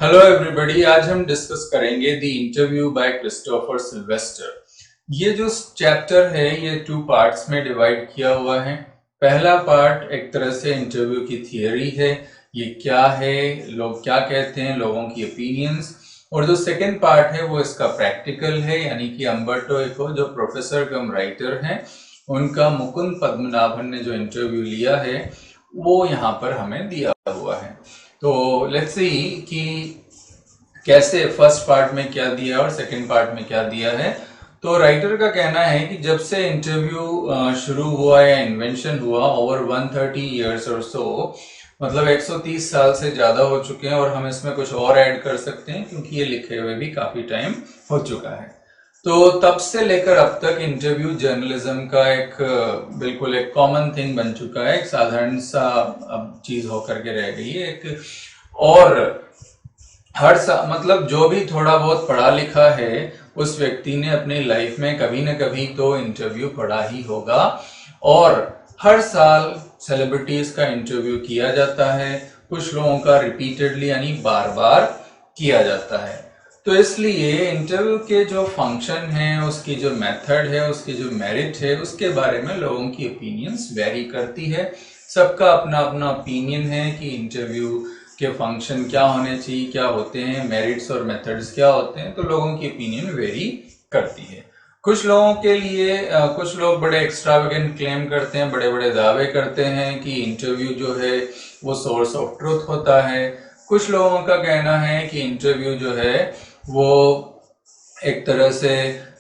Hello everybody, आज हम discuss करेंगे the interview by Christopher Sylvester. ये जो चैप्टर है ये 2 पार्ट्स में डिवाइड किया हुआ है। पहला पार्ट एक तरह से इंटरव्यू की थियरी है, ये क्या है, लोग क्या कहते हैं, लोगों की ओपिनियंस। और जो सेकंड पार्ट है वो इसका प्रैक्टिकल है, यानी कि अम्बर्टो इको जो प्रोफेसर कम राइटर हैं उनका मुकुंद पद्मनाभन ने जो इंटरव्यू लिया है वो यहाँ पर हमें दिया हुआ है। तो लेट्स सी कि कैसे फर्स्ट पार्ट में क्या दिया है और सेकंड पार्ट में क्या दिया है। तो राइटर का कहना है कि जब से इंटरव्यू शुरू हुआ या इन्वेंशन हुआ ओवर 130 इयर्स और सो, मतलब 130 साल से ज्यादा हो चुके हैं, और हम इसमें कुछ और ऐड कर सकते हैं क्योंकि ये लिखे हुए भी काफी टाइम हो चुका है। तो तब से लेकर अब तक इंटरव्यू जर्नलिज्म का एक बिल्कुल एक कॉमन थिंग बन चुका है, एक साधारण सा अब चीज होकर के रह गई है एक। और मतलब जो भी थोड़ा बहुत पढ़ा लिखा है उस व्यक्ति ने अपनी लाइफ में कभी न कभी तो इंटरव्यू पढ़ा ही होगा। और हर साल सेलिब्रिटीज का इंटरव्यू किया जाता है, कुछ लोगों का रिपीटेडली यानी बार बार किया जाता है। तो इसलिए इंटरव्यू के जो फंक्शन है, उसकी जो मेथड है, उसकी जो मेरिट है, उसके बारे में लोगों की ओपिनियंस वेरी करती है। सबका अपना अपना ओपिनियन है कि इंटरव्यू के फंक्शन क्या होने चाहिए, क्या होते हैं, मेरिट्स और मेथड्स क्या होते हैं। तो लोगों की ओपिनियन वेरी करती है। कुछ लोगों के लिए कुछ लोग बड़े एक्स्ट्रावेगेंट क्लेम करते हैं, बड़े बड़े दावे करते हैं कि इंटरव्यू जो है वो सोर्स ऑफ ट्रुथ होता है। कुछ लोगों का कहना है कि इंटरव्यू जो है वो एक तरह से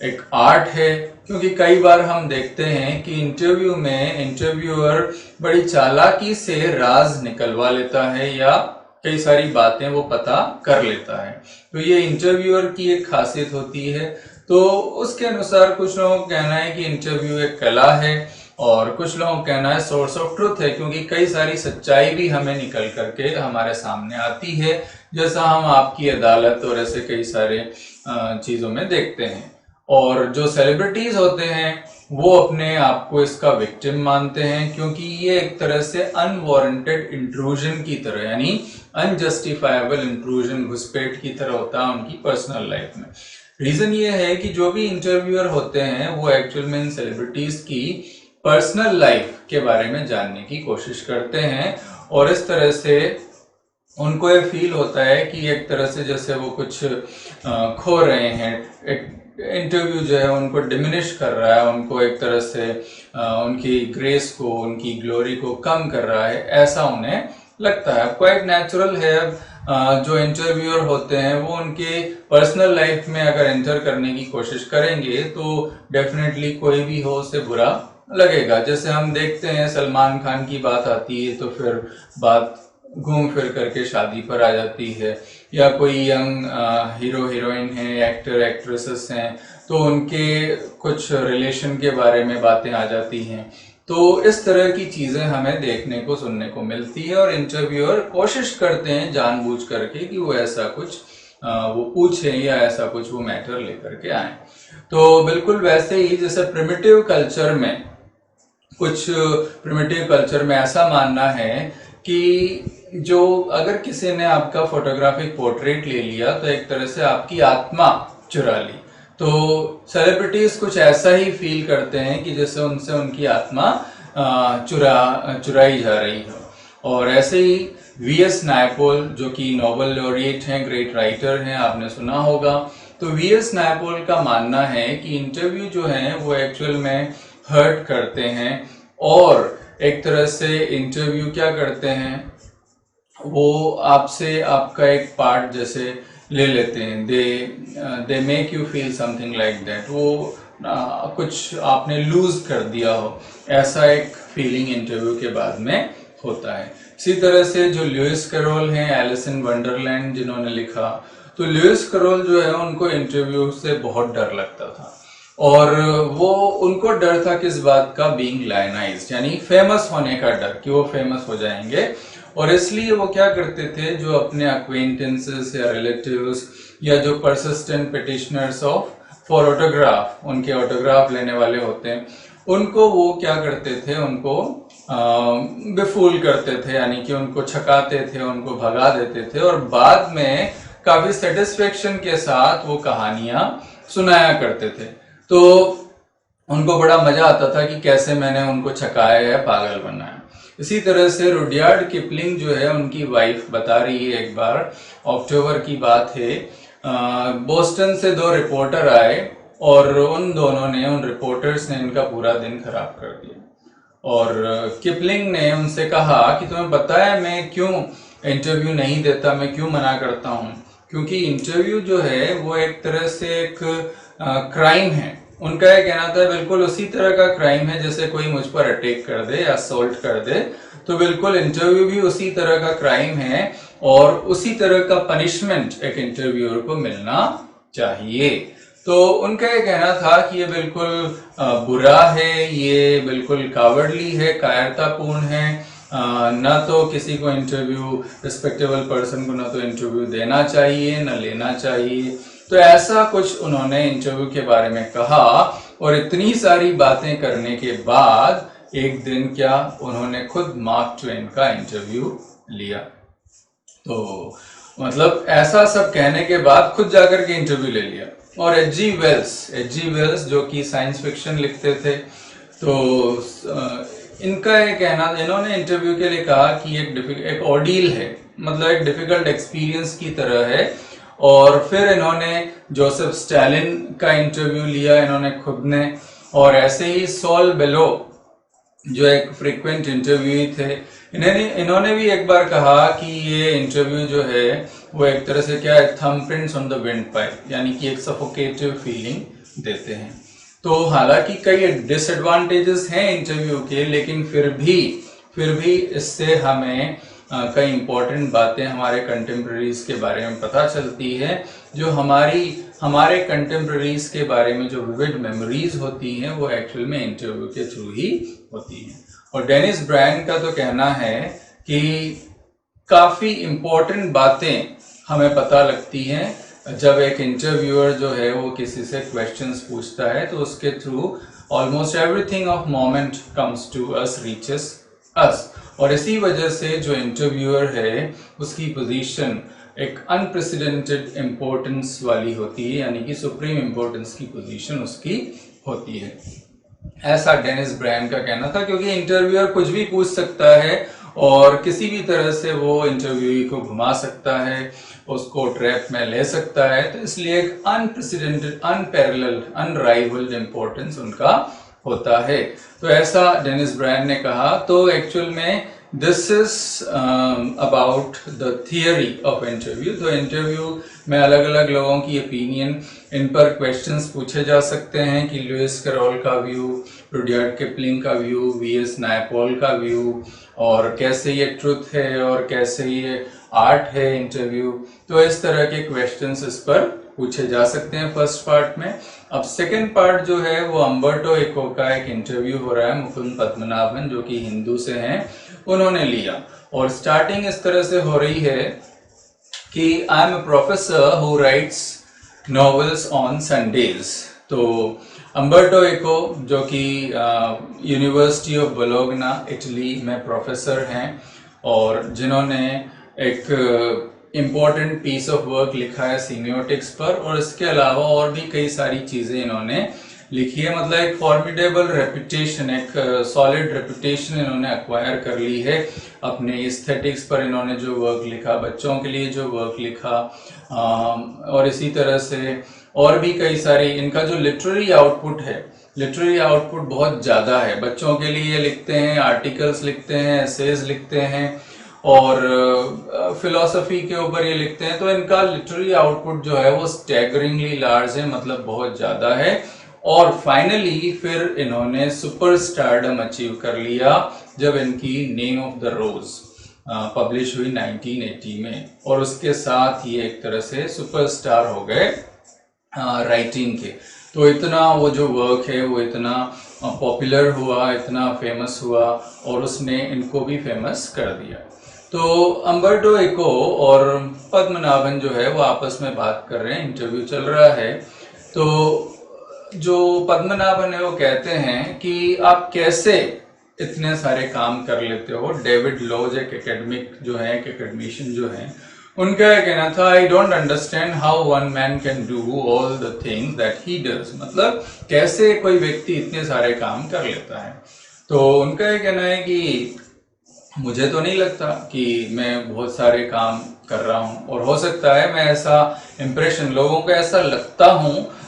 एक आर्ट है, क्योंकि कई बार हम देखते हैं कि इंटरव्यू में इंटरव्यूअर बड़ी चालाकी से राज निकलवा लेता है या कई सारी बातें वो पता कर लेता है। तो ये इंटरव्यूअर की एक खासियत होती है। तो उसके अनुसार कुछ लोगों का कहना है कि इंटरव्यू एक कला है, और कुछ लोगों का कहना है सोर्स ऑफ ट्रुथ है, क्योंकि कई सारी सच्चाई भी हमें निकल करके हमारे सामने आती है, जैसा हम आपकी अदालत और ऐसे कई सारे चीजों में देखते हैं। और जो सेलिब्रिटीज होते हैं वो अपने आप को इसका विक्टिम मानते हैं, क्योंकि ये एक तरह से अनवारंटेड इंट्रूजन की तरह, यानी अनजस्टिफाइबल इंट्रूजन, घुसपैठ की तरह होता है उनकी पर्सनल लाइफ में। रीजन ये है कि जो भी इंटरव्यूअर होते हैं वो एक्चुअल में इन सेलिब्रिटीज की पर्सनल लाइफ के बारे में जानने की कोशिश करते हैं, और इस तरह से उनको ये फील होता है कि एक तरह से जैसे वो कुछ खो रहे हैं। एक इंटरव्यू जो है उनको डिमिनिश कर रहा है, उनको एक तरह से उनकी ग्रेस को, उनकी ग्लोरी को कम कर रहा है, ऐसा उन्हें लगता है। क्वाइट नेचुरल है। जो इंटरव्यूअर होते हैं वो उनके पर्सनल लाइफ में अगर एंटर करने की कोशिश करेंगे तो डेफिनेटली कोई भी हो उसे बुरा लगेगा। जैसे हम देखते हैं सलमान खान की बात आती है तो फिर बात घूम फिर करके शादी पर आ जाती है, या कोई यंग हीरो हीरोइन है, एक्टर एक्ट्रेसेस हैं, तो उनके कुछ रिलेशन के बारे में बातें आ जाती हैं। तो इस तरह की चीजें हमें देखने को सुनने को मिलती है, और इंटरव्यूअर कोशिश करते हैं जानबूझ करके कि वो ऐसा कुछ वो पूछे या ऐसा कुछ वो मैटर लेकर के आए। तो बिल्कुल वैसे ही जैसे प्रिमिटिव कल्चर में, कुछ प्रिमिटिव कल्चर में ऐसा मानना है कि जो अगर किसी ने आपका फोटोग्राफिक पोर्ट्रेट ले लिया तो एक तरह से आपकी आत्मा चुरा ली। तो सेलिब्रिटीज कुछ ऐसा ही फील करते हैं कि जैसे उनसे उनकी आत्मा चुराई जा रही हो। और ऐसे ही वीएस नायपॉल जो कि नोबेल लॉरिएट हैं, ग्रेट राइटर हैं, आपने सुना होगा। तो वीएस नायपॉल का मानना है कि इंटरव्यू जो है वो एक्चुअल में हर्ट करते हैं, और एक तरह से इंटरव्यू क्या करते हैं, वो आपसे आपका एक पार्ट जैसे ले लेते हैं। They make you feel something like that, वो कुछ आपने लूज कर दिया हो, ऐसा एक फीलिंग इंटरव्यू के बाद में होता है। इसी तरह से जो लुइस कैरोल हैं, एलिस इन वंडरलैंड जिन्होंने लिखा, तो लुइस कैरोल जो है उनको इंटरव्यू से बहुत डर लगता था, और वो उनको डर था किस बात का, बीइंग लायनाइज्ड, यानी फेमस होने का डर कि वो फेमस हो जाएंगे। और इसलिए वो क्या करते थे, जो अपने अक्वेंटेंसेस या रिलेटिव्स या जो persistent petitioners of for autograph, उनके ऑटोग्राफ लेने वाले होते हैं, उनको वो क्या करते थे, उनको बेफूल करते थे, यानी कि उनको छकाते थे, उनको भगा देते थे, और बाद में काफी सेटिस्फेक्शन के साथ वो कहानियां सुनाया करते थे। तो उनको बड़ा मजा आता था कि कैसे मैंने उनको छकाया या पागल बनाया। इसी तरह से रुडयार्ड किपलिंग जो है, उनकी वाइफ बता रही है, एक बार अक्टूबर की बात है, बोस्टन से 2 रिपोर्टर आए और उन दोनों ने, उन रिपोर्टर्स ने इनका पूरा दिन खराब कर दिया। और किपलिंग ने उनसे कहा कि तुम्हें पता है मैं क्यों इंटरव्यू नहीं देता, मैं क्यों मना करता हूँ? क्योंकि इंटरव्यू जो है वो एक तरह से एक क्राइम है। उनका ये कहना था बिल्कुल उसी तरह का क्राइम है जैसे कोई मुझ पर अटैक कर दे या असॉल्ट कर दे, तो बिल्कुल इंटरव्यू भी उसी तरह का क्राइम है और उसी तरह का पनिशमेंट एक इंटरव्यूअर को मिलना चाहिए। तो उनका ये कहना था कि ये बिल्कुल बुरा है, ये बिल्कुल कावर्डली है, कायरतापूर्ण है, न तो किसी को इंटरव्यू, रिस्पेक्टेबल पर्सन को न तो इंटरव्यू देना चाहिए न लेना चाहिए। तो ऐसा कुछ उन्होंने इंटरव्यू के बारे में कहा और इतनी सारी बातें करने के बाद एक दिन क्या, उन्होंने खुद मार्क ट्वेन का इंटरव्यू लिया। तो मतलब ऐसा सब कहने के बाद खुद जाकर के इंटरव्यू ले लिया। और एच.जी. वेल्स जो कि साइंस फिक्शन लिखते थे, तो इनका ये कहना, इन्होंने इंटरव्यू के लिए कहा कि एक ऑर्डील है, मतलब एक डिफिकल्ट एक्सपीरियंस की तरह है। और फिर इन्होंने जोसेफ स्टालिन का इंटरव्यू लिया, इन्होंने खुद ने। और ऐसे ही सॉल बेलो जो एक फ्रीक्वेंट इंटरव्यू थे, इन्होंने भी एक बार कहा कि ये इंटरव्यू जो है वो एक तरह से क्या है, थंबप्रिंट्स ऑन द विंड पाइप, यानी कि एक सफोकेटिव फीलिंग देते हैं। तो हालांकि कई डिसएडवांटेजेस हैं इंटरव्यू के, लेकिन फिर भी इससे हमें कई इंपॉर्टेंट बातें हमारे कंटेम्प्रेरीज के बारे में पता चलती है, जो हमारे कंटेम्प्रेरीज के बारे में जो विविड मेमोरीज होती हैं वो एक्चुअल में इंटरव्यू के थ्रू ही होती हैं। और डेनिस ब्रायन का तो कहना है कि काफी इंपॉर्टेंट बातें हमें पता लगती हैं जब एक इंटरव्यूअर जो है वो किसी से क्वेश्चंस पूछता है, तो उसके through almost everything of moment comes to us, reaches us. और इसी वजह से जो इंटरव्यूअर है उसकी पोजीशन एक अनप्रेसिडेंटेड इंपॉर्टेंस वाली होती है, यानी कि सुप्रीम इंपॉर्टेंस की पोजीशन उसकी होती है। ऐसा डेनिस ब्रायन का कहना था, क्योंकि इंटरव्यूअर कुछ भी पूछ सकता है और किसी भी तरह से वो इंटरव्यूई को घुमा सकता है, उसको ट्रैप में ले सकता है। तो इसलिए एक अनप्रेसिडेंटेड, अनपैरेलल्ड, अनराइवल्ड इंपॉर्टेंस उनका होता है। तो ऐसा डेनिस ब्रायन ने कहा। तो एक्चुअल में this is about the theory of interview. तो इंटरव्यू में अलग अलग लोगों की ओपिनियन, इन पर क्वेश्चंस पूछे जा सकते हैं कि लुइस कैरोल का व्यू, रुडयार्ड किपलिंग का व्यू, वी.एस. नायपॉल का व्यू, और कैसे ये ट्रुथ है और कैसे ये आर्ट है इंटरव्यू। तो इस तरह के क्वेश्चंस इस पर पूछे जा सकते हैं फर्स्ट पार्ट में। अब सेकंड पार्ट जो है वो अम्बर्टो इको का एक इंटरव्यू हो रहा है मुकुंद पद्मनाभन, जो कि हिंदू से हैं, उन्होंने लिया। और स्टार्टिंग इस तरह से हो रही है कि I am a professor who rights novels on Sundays. तो अम्बर्टो इको जो कि यूनिवर्सिटी ऑफ बोलोग्ना इटली में प्रोफेसर हैं और जिन्होंने एक इम्पॉर्टेंट पीस ऑफ वर्क लिखा है सीमियोटिक्स पर, और इसके अलावा और भी कई सारी चीजें इन्होंने लिखी है। मतलब एक फॉर्मिडेबल रेपुटेशन, एक सॉलिड रेपुटेशन इन्होंने एक्वायर कर ली है अपने एस्थेटिक्स पर। इन्होंने जो वर्क लिखा, बच्चों के लिए जो वर्क लिखा, और इसी तरह से और भी कई सारी, इनका जो लिटरेरी आउटपुट है, लिटरेरी आउटपुट बहुत ज्यादा है। बच्चों के लिए लिखते हैं, आर्टिकल्स लिखते हैं, एसेज लिखते हैं, और फिलॉसफी के ऊपर ये लिखते हैं। तो इनका लिटरेरी आउटपुट जो है वो स्टैगरिंगली लार्ज है, मतलब बहुत ज्यादा है। और फाइनली फिर इन्होंने सुपरस्टारडम अचीव कर लिया जब इनकी Name of the Rose publish हुई 1980 में, और उसके साथ ये एक तरह से सुपरस्टार हो गए राइटिंग के। तो इतना वो जो वर्क है वो इतना पॉपुलर हुआ, इतना फेमस हुआ, और उसने इनको भी फेमस कर दिया। तो अम्बर्टो इको और पद्मनाभन जो है वो आपस में बात कर रहे हैं, इंटरव्यू चल रहा है। तो जो पद्मनाभन है वो कहते हैं कि आप कैसे इतने सारे काम कर लेते हो। डेविड लॉज एक एकेडमिक जो है, एक एकेडमिशियन जो है, उनका यह कहना था, I don't understand how one man can do all the things that he does, मतलब कैसे कोई व्यक्ति इतने सारे काम कर लेता है। तो उनका यह कहना है कि मुझे तो नहीं लगता कि मैं बहुत सारे काम कर रहा हूँ, और हो सकता है मैं ऐसा इंप्रेशन, लोगों को ऐसा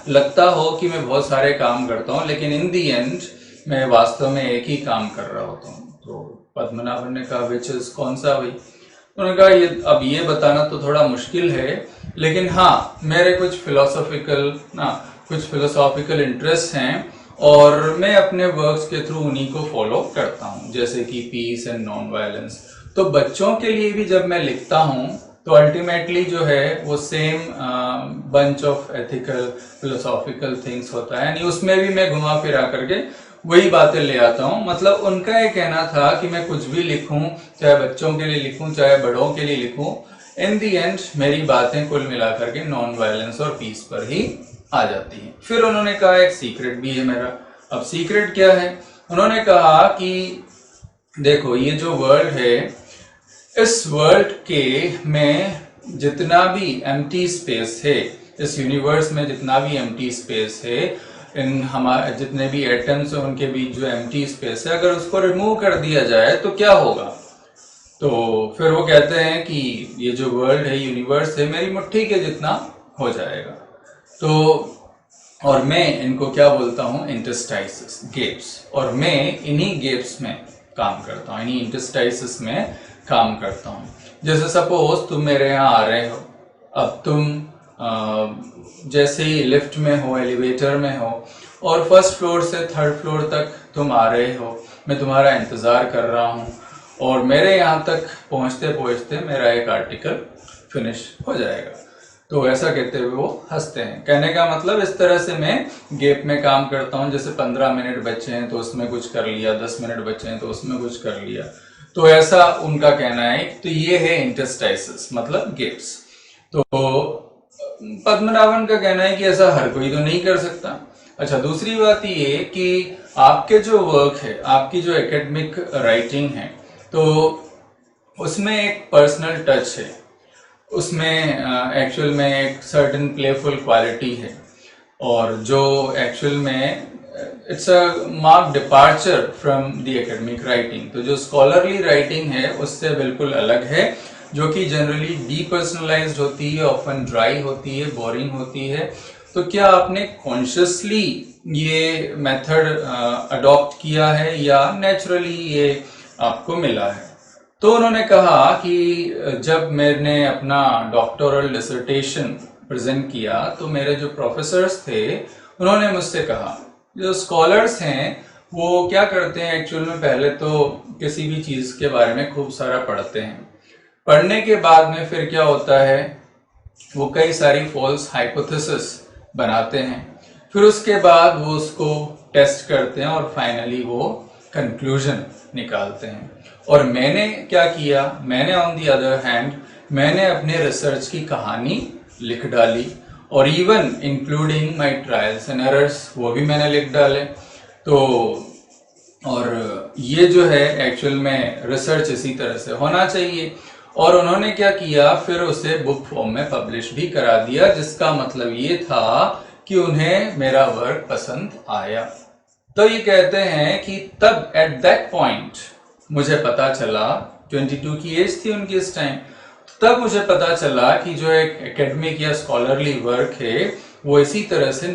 लगता हो कि मैं बहुत सारे काम करता हूँ, लेकिन इन दी एंड मैं वास्तव में एक ही काम कर रहा होता हूँ। तो पद्मनाभन ने कहा, विच इज, कौन सा भाई? उन्होंने कहा, ये बताना तो थोड़ा मुश्किल है, लेकिन हाँ मेरे कुछ फिलोसॉफिकल इंटरेस्ट हैं, और मैं अपने वर्क्स के थ्रू उन्हीं को फॉलो करता हूँ, जैसे कि पीस एंड नॉन वायलेंस। तो बच्चों के लिए भी जब मैं लिखता हूँ तो अल्टीमेटली जो है वो same bunch of ethical philosophical things होता है, यानी उसमें भी मैं घुमा फिरा करके वही बातें ले आता हूँ। मतलब उनका ये कहना था कि मैं कुछ भी लिखूं, चाहे बच्चों के लिए लिखूं चाहे बड़ों के लिए लिखूं, इन दी एंड मेरी बातें कुल मिलाकर के नॉन वायलेंस और पीस पर ही आ जाती हैं। फिर उन्होंने कहा, एक सीक्रेट भी है मेरा। अब सीक्रेट क्या है? उन्होंने कहा कि देखो, ये जो वर्ल्ड है, इस वर्ल्ड के में जितना भी एम्प्टी स्पेस है, इस यूनिवर्स में जितना भी एम्प्टी स्पेस है, इन हमारे जितने भी एटम्स हैं उनके बीच जो एम्प्टी स्पेस है, अगर उसको रिमूव कर दिया जाए तो क्या होगा? तो फिर वो कहते हैं कि ये जो वर्ल्ड है, यूनिवर्स है, मेरी मुट्ठी के जितना हो जाएगा। तो और मैं इनको क्या बोलता हूँ, इंटरस्टाइसिस, गेप्स, और मैं इन्हीं गेप्स में काम करता हूँ, इन्हीं इंटरस्टाइसिस में काम करता हूँ। जैसे सपोज तुम मेरे यहाँ आ रहे हो, अब तुम जैसे ही लिफ्ट में हो, एलिवेटर में हो, और फर्स्ट फ्लोर से थर्ड फ्लोर तक तुम आ रहे हो, मैं तुम्हारा इंतजार कर रहा हूँ, और मेरे यहाँ तक पहुँचते पहुँचते मेरा एक आर्टिकल फिनिश हो जाएगा। तो ऐसा कहते हुए वो हंसते हैं। कहने का मतलब, इस तरह से मैं गैप में काम करता हूँ, जैसे 15 मिनट बचे हैं तो उसमें कुछ कर लिया, 10 मिनट बचे हैं तो उसमें कुछ कर लिया, तो ऐसा उनका कहना है। तो ये है इंटरस्टाइसिस, मतलब गैप्स। तो पद्मनाभन का कहना है कि ऐसा हर कोई तो नहीं कर सकता। अच्छा, दूसरी बात ये कि आपके जो वर्क है, आपकी जो एकेडमिक राइटिंग है, तो उसमें एक पर्सनल टच है, उसमें एक्चुअल में एक सर्टेन प्लेफुल क्वालिटी है, और जो एक्चुअल में it's a mark departure from the academic writing. तो जो स्कॉलरली राइटिंग है उससे बिल्कुल अलग है, जो कि जनरली डीपर्सनलाइज्ड होती है, ऑफन ड्राई होती है, बोरिंग होती है। तो क्या आपने कॉन्शियसली ये मेथड अडॉप्ट किया है या नेचुरली ये आपको मिला है? तो उन्होंने कहा कि जब मैंने अपना डॉक्टोरल डिसर्टेशन प्रेजेंट किया तो मेरे जो प्रोफेसर्स थे उन्होंने मुझसे कहा, जो स्कॉलर्स हैं वो क्या करते हैं एक्चुअल में, पहले तो किसी भी चीज़ के बारे में खूब सारा पढ़ते हैं, पढ़ने के बाद में फिर क्या होता है, वो कई सारी फॉल्स हाइपोथेसिस बनाते हैं, फिर उसके बाद वो उसको टेस्ट करते हैं और फाइनली वो कंक्लूजन निकालते हैं। और मैंने क्या किया, मैंने ऑन दी अदर हैंड मैंने अपने रिसर्च की कहानी लिख डाली, और even including my trials and errors, वो भी मैंने लिख डाले। तो और ये जो है एक्चुअल में रिसर्च इसी तरह से होना चाहिए। और उन्होंने क्या किया, फिर उसे बुक फॉर्म में पब्लिश भी करा दिया, जिसका मतलब ये था कि उन्हें मेरा वर्क पसंद आया। तो ये कहते हैं कि तब एट दैट पॉइंट मुझे पता चला, 22 की एज थी उनकी इस टाइम, तब मुझे पता चला कि जो एक एकेडमिक या स्कॉलरली वर्क है वो इसी तरह से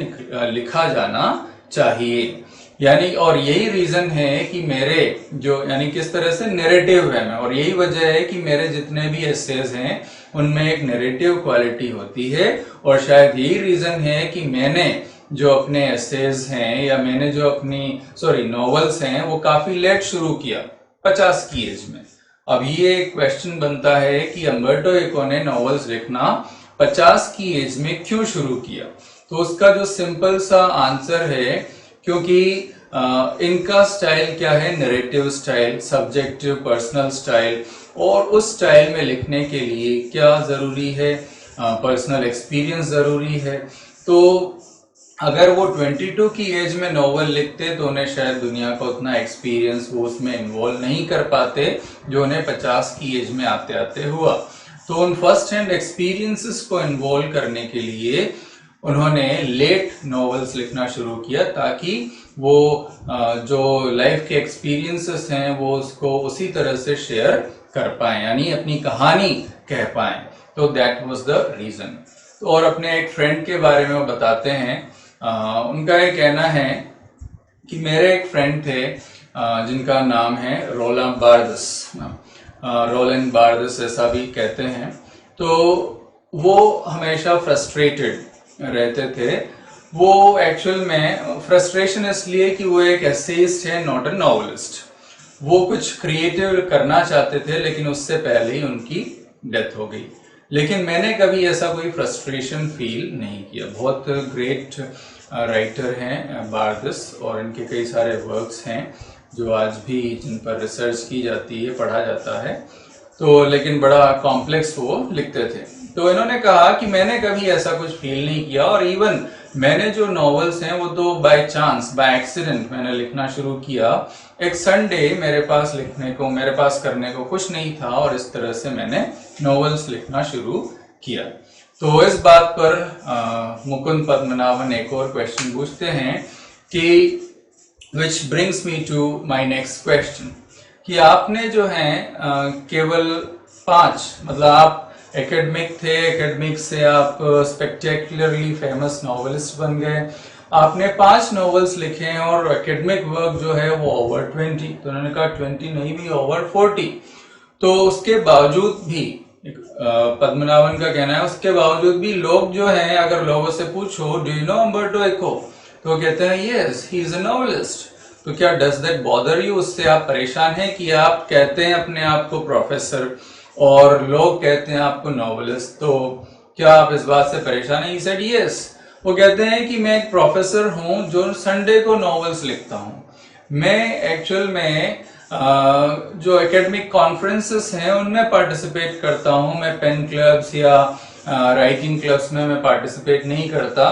लिखा जाना चाहिए। यानी और यही रीजन है कि मेरे जो यानी किस तरह से नैरेटिव है मैं, और यही वजह है कि मेरे जितने भी एसेज हैं उनमें एक नैरेटिव क्वालिटी होती है। और शायद यही रीजन है कि मैंने जो अपने एसेज हैं या मैंने जो अपनी नॉवेल्स हैं वो काफी लेट शुरू किया, 50 की एज में। अब ये क्वेश्चन बनता है कि अम्बर्टो इको ने नॉवेल्स लिखना 50 की एज में क्यों शुरू किया? तो उसका जो सिंपल सा आंसर है, क्योंकि इनका स्टाइल क्या है, narrative style, subjective personal style, और उस स्टाइल में लिखने के लिए क्या जरूरी है, पर्सनल एक्सपीरियंस जरूरी है। तो अगर वो 22 की एज में नॉवल लिखते तो उन्हें शायद दुनिया का उतना एक्सपीरियंस वो उसमें इन्वॉल्व नहीं कर पाते जो उन्हें 50 की एज में आते आते हुआ। तो उन फर्स्ट हैंड एक्सपीरियंसेस को इन्वॉल्व करने के लिए उन्होंने लेट नॉवेल्स लिखना शुरू किया, ताकि वो जो लाइफ के एक्सपीरियंसेस हैं वो उसको उसी तरह से शेयर कर पाए, यानी अपनी कहानी कह पाए। तो दैट वाज द रीजन। और अपने एक फ्रेंड के बारे में वो बताते हैं, उनका ये कहना है कि मेरे एक फ्रेंड थे जिनका नाम है रोलैंड बार्देस, रोलैंड बार्देस ऐसा भी कहते हैं। तो वो हमेशा फ्रस्ट्रेटेड रहते थे। वो एक्चुअल में फ्रस्ट्रेशन इसलिए कि वो एक एसेइस्ट है, नॉट अ नॉवेलिस्ट। वो कुछ क्रिएटिव करना चाहते थे, लेकिन उससे पहले ही उनकी डेथ हो गई। लेकिन मैंने कभी ऐसा कोई फ्रस्ट्रेशन फील नहीं किया। बहुत ग्रेट राइटर हैं बार्देस, और इनके कई सारे वर्क्स हैं जो आज भी जिन पर रिसर्च की जाती है, पढ़ा जाता है। तो लेकिन बड़ा कॉम्प्लेक्स वो लिखते थे। तो इन्होंने कहा कि मैंने कभी ऐसा कुछ फील नहीं किया, और इवन मैंने जो नॉवेल्स हैं वो तो बाय चांस, बाय एक्सीडेंट मैंने लिखना शुरू किया। एक संडे मेरे पास करने को कुछ नहीं था, और इस तरह से मैंने नॉवेल्स लिखना शुरू किया। तो इस बात पर मुकुंद पद्मनाभन एक और क्वेश्चन पूछते हैं कि which brings me to my next question, कि आपने जो है केवल 5, मतलब आप एकेडमिक थे, एकेडमिक से आप स्पेक्टेकुलरली फेमस नॉवेलिस्ट बन गए, आपने 5 नॉवेल्स लिखे हैं, और एकेडमिक वर्क जो है वो ओवर 20, तो उन्होंने कहा 20 नहीं भी ओवर 40। तो उसके बावजूद भी पद्मनाभन का कहना है, उसके बावजूद भी लोग जो हैं, अगर लोगों से पूछो डू यू नो अम्बर्टो एको, तो कहते हैं yes he is a novelist. तो क्या डज दैट बॉदर यू? उससे आप परेशान हैं कि आप कहते हैं अपने आप को प्रोफेसर और लोग कहते हैं आपको नॉवेलिस्ट, तो क्या आप इस बात से परेशान हैं? He said yes. वो कहते हैं कि मैं एक प्रोफेसर हूं जो संडे को नॉवेल्स लिखता हूं। मैं एक्चुअल में जो एकेडमिक कॉन्फ्रेंसेस हैं उनमें पार्टिसिपेट करता हूं। मैं पेन क्लब्स या राइटिंग क्लब्स में मैं पार्टिसिपेट नहीं करता,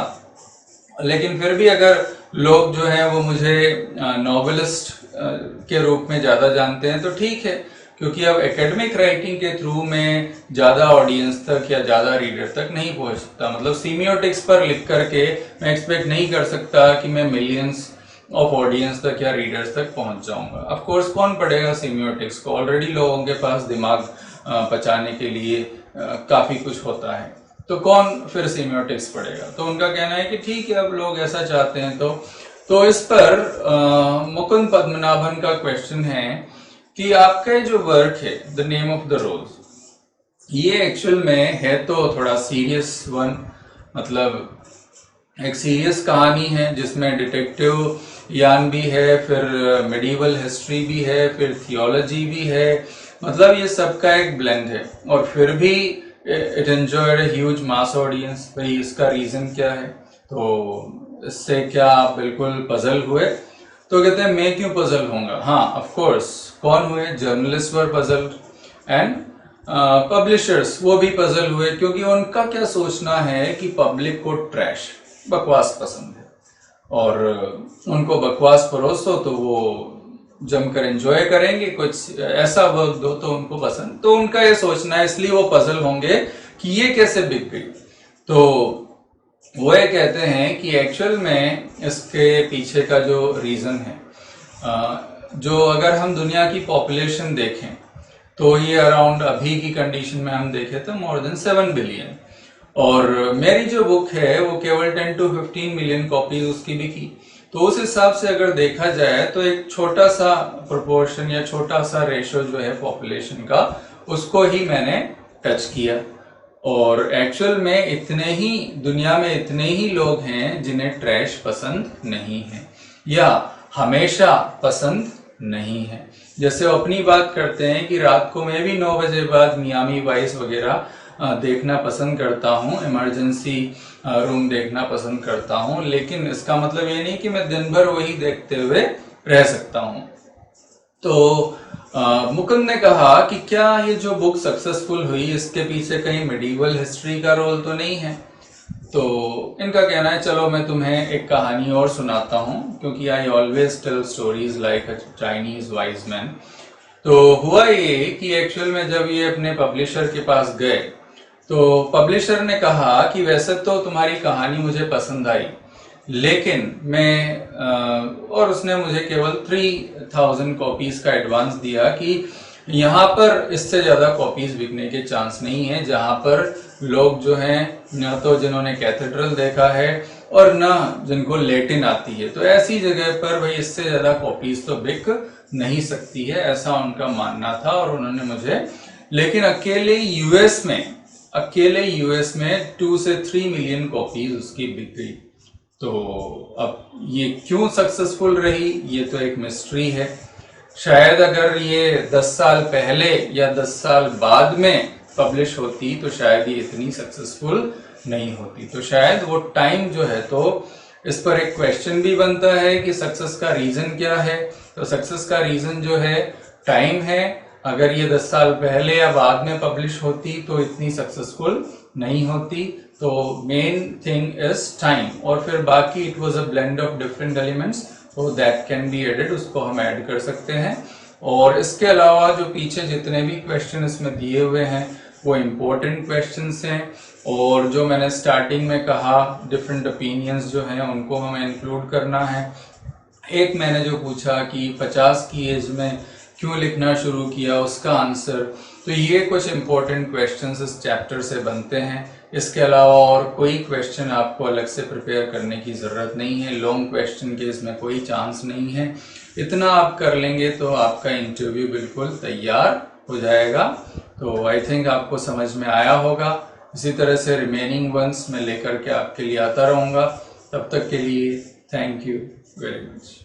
लेकिन फिर भी अगर लोग जो हैं वो मुझे नॉवेलिस्ट के रूप में ज्यादा जानते हैं तो ठीक है, क्योंकि अब एकेडमिक राइटिंग के थ्रू में ज्यादा ऑडियंस तक या ज्यादा रीडर तक नहीं पहुंच सकता। मतलब सीमियोटिक्स पर लिख करके मैं एक्सपेक्ट नहीं कर सकता कि मैं मिलियंस ऑफ ऑडियंस तक या रीडर्स तक पहुंच जाऊंगा। ऑफ कोर्स कौन पढ़ेगा सीमियोटिक्स को? ऑलरेडी लोगों के पास दिमाग पचाने के लिए काफी कुछ होता है, तो कौन फिर सीमियोटिक्स पढ़ेगा? तो उनका कहना है कि ठीक है, अब लोग ऐसा चाहते हैं तो इस पर मुकुंद पद्मनाभन का क्वेश्चन है कि आपका जो वर्क है द नेम ऑफ द रोज, ये एक्चुअल में है तो थोड़ा सीरियस वन, मतलब एक सीरियस कहानी है जिसमें डिटेक्टिव यान भी है, फिर मेडिवल हिस्ट्री भी है, फिर थियोलॉजी भी है, मतलब ये सबका एक ब्लेंड है, और फिर भी it enjoyed a huge mass audience. भाई इसका रीजन क्या है? तो इससे क्या आप बिल्कुल पजल हुए? तो कहते हैं मैं क्यों पजल होऊंगा? हाँ ऑफ कोर्स, कौन हुए? Journalist were puzzle and publishers, वो भी पजल हुए, क्योंकि उनका क्या सोचना है कि पब्लिक को ट्रैश, बकवास पसंद है, और उनको बकवास परोसो तो वो जमकर एंजॉय करेंगे, कुछ ऐसा वर्क दो तो उनको पसंद, तो उनका ये सोचना है, इसलिए वो पजल होंगे कि ये कैसे बिक गई। तो वो ये कहते हैं कि एक्चुअल में इसके पीछे का जो रीजन है, जो अगर हम दुनिया की पॉपुलेशन देखें तो ये अराउंड अभी की कंडीशन में हम देखें तो मोर देन 7 बिलियन, और मेरी जो बुक है वो केवल 10 to 15 मिलियन कॉपीज उसकी बिकी। तो उस हिसाब से अगर देखा जाए तो एक छोटा सा प्रोपोर्शन या छोटा सा रेशो जो है पॉपुलेशन का, उसको ही मैंने टच किया। और एक्चुअल में इतने ही दुनिया में इतने ही लोग हैं जिन्हें ट्रैश पसंद नहीं है या हमेशा पसंद नहीं है। जैसे वो अपनी बात करते हैं कि रात को मैं भी 9 बजे बाद मियामी वाइस वगैरह देखना पसंद करता हूँ, इमरजेंसी रूम देखना पसंद करता हूँ, लेकिन इसका मतलब ये नहीं कि मैं दिन भर वही देखते हुए रह सकता हूँ। तो मुकुंद ने कहा कि क्या ये जो बुक सक्सेसफुल हुई इसके पीछे कहीं मेडिवल हिस्ट्री का रोल तो नहीं है? तो इनका कहना है चलो मैं तुम्हें एक कहानी और सुनाता हूँ, क्योंकि I always tell stories like a Chinese wise man. तो हुआ ये कि एक्चुअल में जब ये अपने पब्लिशर के पास गए तो पब्लिशर ने कहा कि वैसे तो तुम्हारी कहानी मुझे पसंद आई, लेकिन और उसने मुझे केवल 3000 कॉपीज का एडवांस दिया कि यहाँ पर इससे ज्यादा कॉपीज बिकने के चांस नहीं है, जहां पर लोग जो हैं न तो जिन्होंने कैथेड्रल देखा है और न जिनको लैटिन आती है, तो ऐसी जगह पर भाई इससे ज्यादा कॉपीज तो बिक नहीं सकती है, ऐसा उनका मानना था। और उन्होंने मुझे, लेकिन अकेले यूएस में 2 से 3 मिलियन कॉपीज उसकी बिक गई। तो अब ये क्यों सक्सेसफुल रही, ये तो एक मिस्ट्री है। शायद अगर ये 10 साल पहले या 10 साल बाद में पब्लिश होती तो शायद ये इतनी सक्सेसफुल नहीं होती। तो शायद वो टाइम जो है, तो इस पर एक क्वेश्चन भी बनता है कि सक्सेस का रीजन क्या है। तो सक्सेस का रीजन जो है टाइम है। अगर ये 10 साल पहले या बाद में पब्लिश होती तो इतनी सक्सेसफुल नहीं होती। तो मेन थिंग इज टाइम, और फिर बाकी it was a blend of different elements, तो दैट कैन बी एडेड, उसको हम ऐड कर सकते हैं। और इसके अलावा जो पीछे जितने भी क्वेश्चन इसमें दिए हुए हैं वो इम्पोर्टेंट क्वेश्चंस हैं, और जो मैंने स्टार्टिंग में कहा डिफरेंट ओपिनियंस जो हैं उनको हमें इंक्लूड करना है। एक मैंने जो पूछा कि 50 की एज में क्यों लिखना शुरू किया, उसका आंसर। तो ये कुछ इंपॉर्टेंट क्वेश्चंस इस चैप्टर से बनते हैं। इसके अलावा और कोई क्वेश्चन आपको अलग से प्रिपेयर करने की ज़रूरत नहीं है। लॉन्ग क्वेश्चन के इसमें कोई चांस नहीं है। इतना आप कर लेंगे तो आपका इंटरव्यू बिल्कुल तैयार हो जाएगा। तो आई थिंक आपको समझ में आया होगा। इसी तरह से रिमेनिंग वंस मैं लेकर के आपके लिए आता रहूँगा। तब तक के लिए थैंक यू वेरी मच।